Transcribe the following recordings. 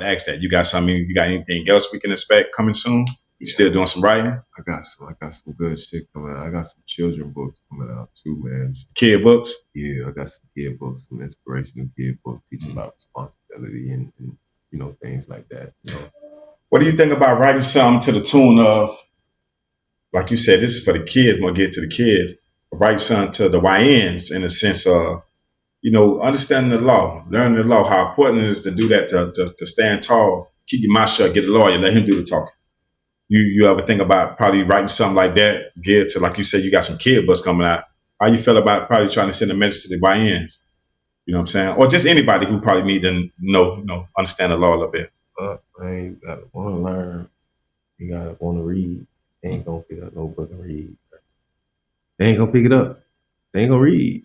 to ask that. You got something? You got anything else we can expect coming soon? You still doing some writing? I got some good shit coming out. I got some children books coming out too, man. Kid books? Yeah, I got some kid books, some inspirational kid books teaching about responsibility and things like that. What do you think about writing something to the tune of, like you said, this is for the kids, more get to the kids, but write something to the YNs in the sense of, understanding the law, learning the law, how important it is to do that, to stand tall, keep your mouth shut, get a lawyer, let him do the talking. You ever think about probably writing something like that, geared to, like you said, you got some kid books coming out. How you feel about probably trying to send a message to the YNs? You know what I'm saying? Or just anybody who probably need to understand the law a little bit. You gotta want to learn. You gotta want to read. They ain't gonna pick up no book and read. They ain't gonna pick it up. They ain't gonna read.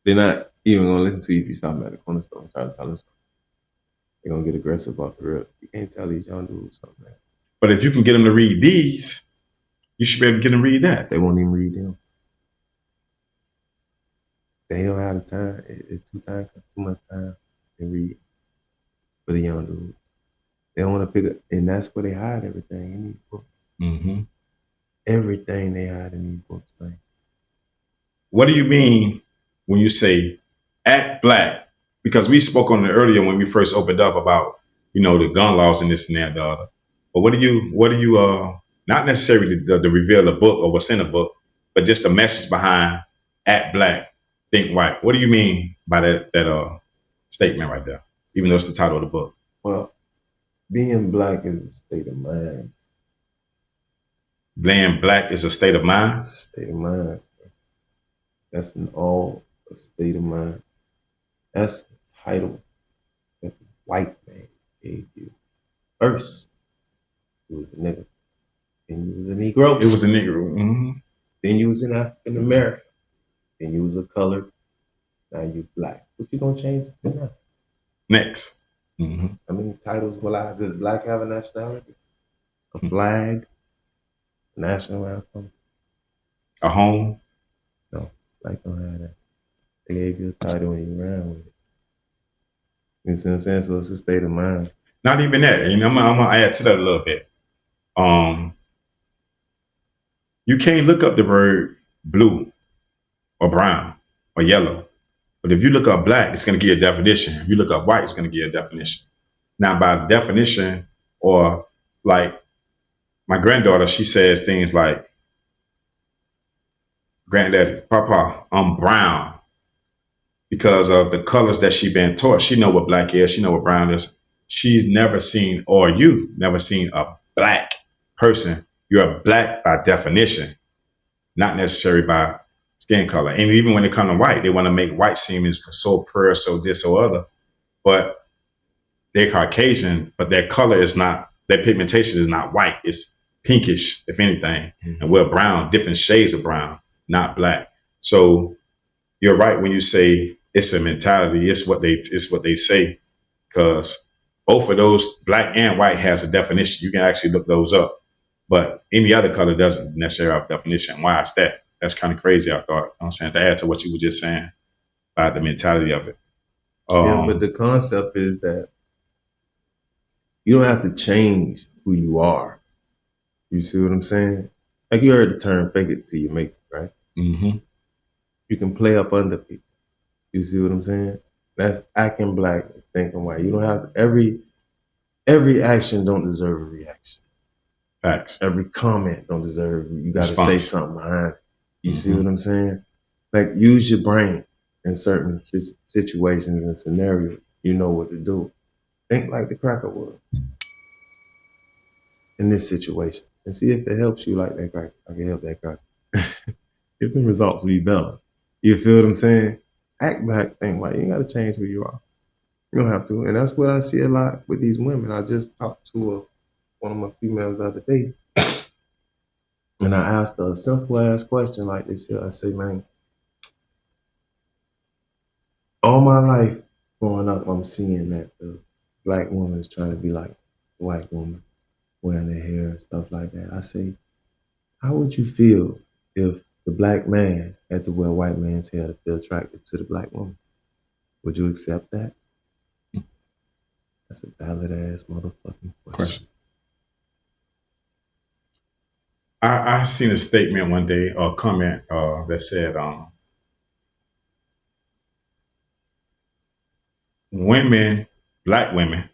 They're not even gonna listen to you if you stop them at the corner store and try to tell them something. They're gonna get aggressive off the rip. You can't tell these young dudes something, man. But if you can get them to read these, you should be able to get them to read that. They won't even read them. They don't have the time. It's too much time to read for the young dudes. They don't want to pick up, and that's where they hide everything in these books. Mm-hmm. Everything they hide in these books, man. What do you mean when you say act black? Because we spoke on it earlier when we first opened up about, the gun laws and this and that and the other. But what do you not necessarily to reveal a book or what's in a book, but just the message behind act black, think white. What do you mean by that statement right there? Even though it's the title of the book. Well, being black is a state of mind. Being black is a state of mind? It's a state of mind. That's a state of mind. That's the title that the white man gave you. First, you was a nigga. Then you was a Negro. It was a Negro. Mm-hmm. Then you was an African American. Then you was a colored. Now you black. What you gonna change it to now? Next. Mm-hmm. How many titles does black have a nationality? A flag? A national anthem? A home? No, black don't have that. They gave you a title and you ran with it. You see what I'm saying? So it's a state of mind. Not even that. I'm gonna add to that a little bit. You can't look up the word blue or brown or yellow. But if you look up black, it's going to give you a definition. If you look up white, it's going to give you a definition. Now, by definition, or like my granddaughter, she says things like, "Granddaddy, Papa, I'm brown," because of the colors that she's been taught. She know what black is. She know what brown is. She's never seen, or you never seen, a black person. You're a black by definition, not necessarily by skin color. And even when it comes to white, they want to make white seem as so pure, so this or other. But they're Caucasian, but their color is not, their pigmentation is not white. It's pinkish, if anything. Mm-hmm. And we're brown, different shades of brown, not black. So you're right when you say it's a mentality. It's what they say, because both of those, black and white, has a definition. You can actually look those up. But any other color doesn't necessarily have a definition. Why is that? That's kind of crazy, I thought. I'm saying, to add to what you were just saying about the mentality of it. Yeah, but the concept is that you don't have to change who you are. You see what I'm saying? Like, you heard the term "fake it till you make it," right? Mm-hmm. You can play up under people. You see what I'm saying? That's acting black, thinking white. You don't have to, every action don't deserve a reaction. Facts. Every comment don't deserve, you got to say something behind it. You see what I'm saying? Like, use your brain in certain situations and scenarios. You know what to do. Think like the cracker would in this situation, and see if it helps you like that cracker. I can help that cracker. If the results will be better. You feel what I'm saying? Act black, think white. You ain't got to change who you are. You don't have to. And that's what I see a lot with these women. I just talked to one of my females the other day, and I asked her a simple ass question like this here. I say, man, all my life growing up, I'm seeing that the black woman is trying to be like the white woman, wearing their hair and stuff like that. I say, how would you feel if the black man had to wear white man's hair to feel attracted to the black woman? Would you accept that? That's a valid ass motherfucking question. I seen a statement one day or a comment that said women, black women,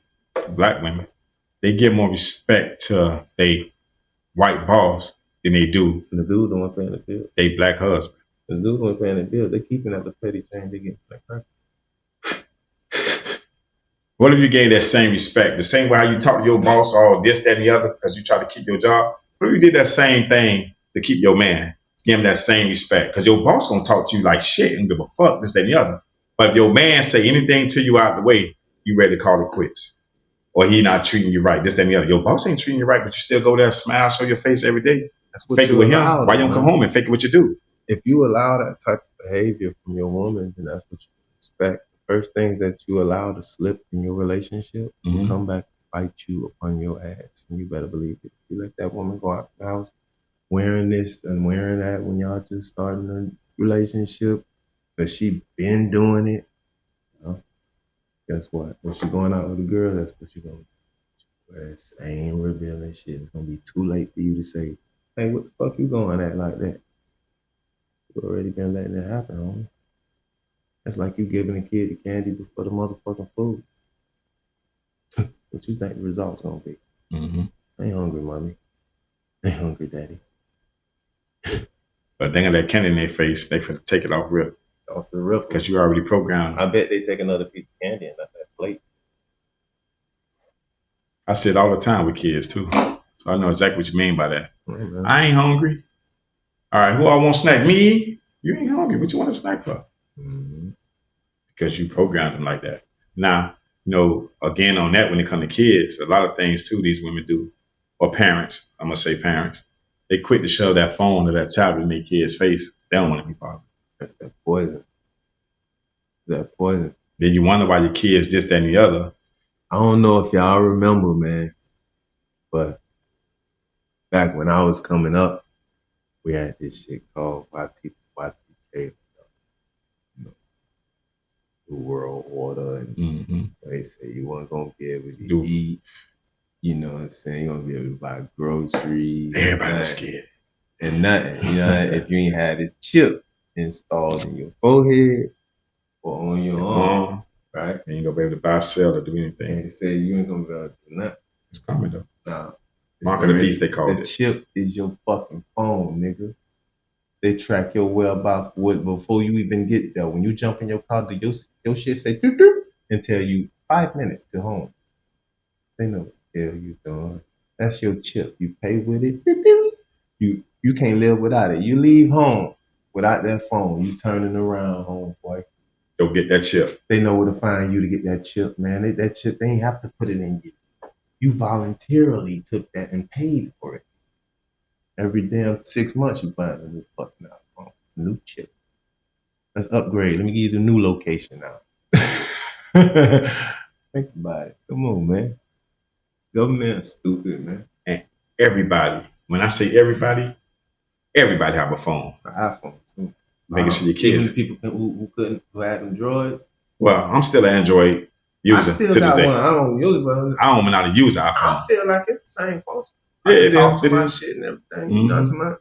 they give more respect to they white boss than they do The dude the one paying the bill. they black husband. The dude the one paying the bill. They keeping up the petty change they get. Like, What if you gave that same respect, the same way how you talk to your boss or this, that, and the other, because you try to keep your job? What if you did that same thing to keep your man? Give him that same respect, because your boss gonna talk to you like shit and give a fuck, this, that, and the other. But if your man say anything to you out the way, you ready to call it quits, or he not treating you right, this, that, and the other. Your boss ain't treating you right, but you still go there, smile, show your face every day. that's what Fake it you with allow. him. Why you don't come home and fake it what you do? If you allow that type of behavior from your woman, then that's what you expect. The first things that you allow to slip in your relationship will come back and bite you upon your ass. And you better believe it. If you let that woman go out the house wearing this and wearing that when y'all just starting a relationship, but she been doing it, you know, guess what? When she going out with a girl, that's what you gonna do. Wear that same revealing shit. It's gonna be too late for you to say, hey, what the fuck you going at like that? You already been letting it happen, homie. It's like you giving a kid the candy before the motherfucking food. What you think the results gonna be? I ain't hungry, mommy. I ain't hungry, daddy. But they got that candy in their face, they finna take it off real. Off the rip. Because you already programmed. I bet they take another piece of candy and not that plate. I say it all the time with kids too. So I know exactly what you mean by that. Mm-hmm. I ain't hungry. All right, who I want snack? Me? You ain't hungry. What you want a snack for? Mm-hmm. Because you programmed them like that. Now, again on that, when it comes to kids, a lot of things too these women do, or parents, I'm going to say parents, they quick to shove that phone or that tablet in their kid's face. They don't want to be bothered. That's that poison. That poison. Then you wonder why your kids this, that, and the other. I don't know if y'all remember, man, but back when I was coming up, we had this shit called Y2K, the world order, and they say you weren't gonna be able to eat. You know what I'm saying? You're gonna be able to buy groceries. Everybody was scared. And nothing. You know, if you ain't had this chip installed in your forehead or on your arm, right? You ain't gonna be able to buy, sell, or do anything. And they say you ain't gonna be able to do nothing. It's coming though. Now, Mark of the beast, they call it. The chip is your fucking phone, nigga. They track your whereabouts before you even get there. When you jump in your car, your shit say doop doop and tell you 5 minutes to home. They know what the hell you doing. That's your chip. You pay with it. Doop doop. You can't live without it. You leave home without that phone. You turning around, homeboy. Go get that chip. They know where to find you to get that chip, man. That chip, they ain't have to put it in you. You voluntarily took that and paid for it. Every damn 6 months you find a new fucking iPhone, a new chip. Let's upgrade. Let me give you the new location now. Think about it. Come on, man. Government's stupid, man. And everybody, when I say everybody have a phone. An iPhone too. Making sure your kids. Even people who had them droids. Well, I'm still an Android user. I still to got today. one. I don't use it, but I don't know how to use an iPhone. I feel like it's the same function. Yeah, I can talk it to my is. shit and everything. You know what I'm saying?